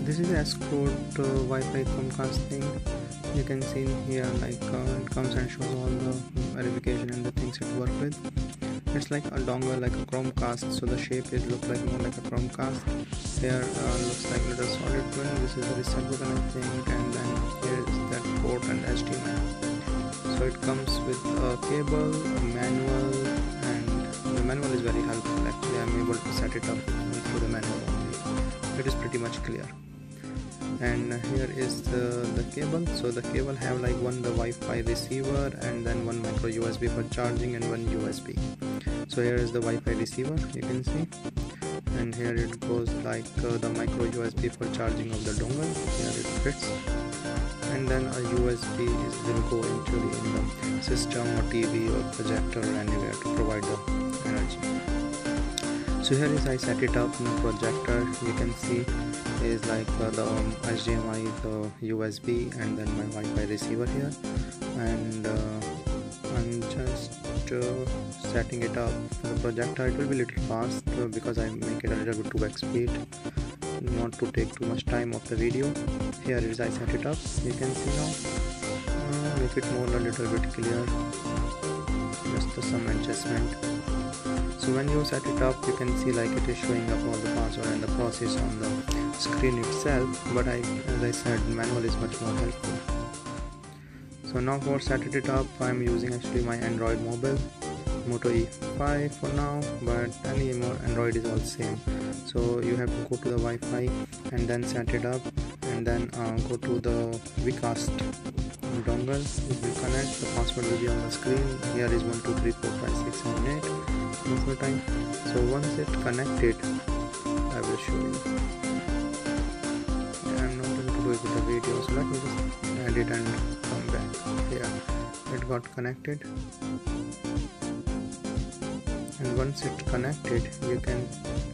This is a Skroad Wi-Fi Chromecast thing. You can see in here it comes and shows all the verification and the things it works with. It's like a dongle, like a Chromecast, so the shape is look like more like a Chromecast. Here looks like little solid twin. This is the reset button, I think, and then here is that port and HDMI. So it comes with a cable, a manual, and the manual is very helpful. Actually, I'm able to set it up through the manual only. It is pretty much clear. And here is the cable. So the cable have like one the Wi-Fi receiver and then one micro USB for charging and one USB. So here is the Wi-Fi receiver, you can see, and here it goes like the micro USB for charging of the dongle. Here it fits, and then a USB will go into the system or TV or projector or anywhere to provide the energy. So here is I set it up in a projector. You can see is like the HDMI, the USB, and then my Wi-Fi receiver here, and I'm just setting it up for the projector. It will be a little fast because I make it a little bit 2x speed, not to take too much time of the video. Here is I set it up. You can see now. Make it more a little bit clear. Just some adjustment. So when you set it up, you can see like it is showing up all the password and the process on the screen itself, but as I said, manual is much more helpful. So now for setting it up, I'm using actually my Android mobile, Moto E5 for now, but any more Android is all same. So you have to go to the Wi-Fi and then set it up, and then go to the Vcast dongle. It will connect. The password will be on the screen. Here is 1 2 3 4 5 6 7 8 most of the time. So once it's connected, I will show you. I'm not going to do it with the video, so let me just add it and come back. Here it got connected, and once it's connected you can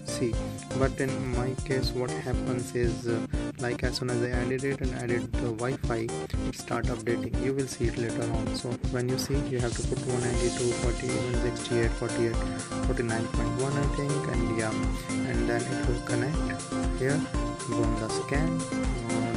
see, but in my case what happens is like as soon as I added it and added the Wi-Fi, it start updating. You will see it later on. So when you see, you have to put 192, 40, 168, 48, 49.1 I think, and yeah, and then it will connect. Here go on the scan,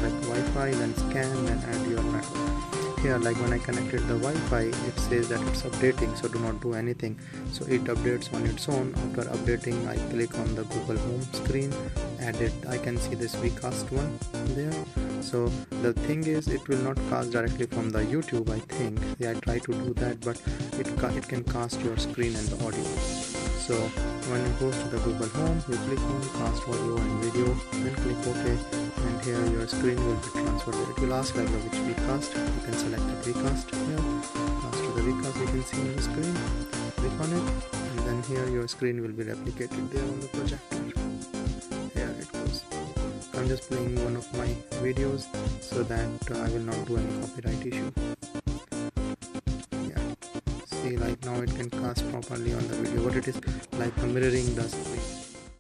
like Wi-Fi, then scan, then add your network. Here like when I connected the Wi-Fi, it says that it's updating, so do not do anything. So it updates on its own. After updating, I click on the Google home screen, added, I can see this Vcast one there. So the thing is, it will not cast directly from the YouTube, I think. Yeah, I try to do that, but it can cast your screen and the audio. So when it goes to the Google home, you click on cast audio and video, then click OK, and here your screen will be transferred. It will ask like which Vcast. You can select the Vcast here. After the Vcast, you can see on the screen. Click on it, and then here your screen will be replicated there on the projector. Here it goes. I'm just playing one of my videos so that I will not do any copyright issue. Yeah, see, like now it can cast properly on the video, but it is like mirroring the screen.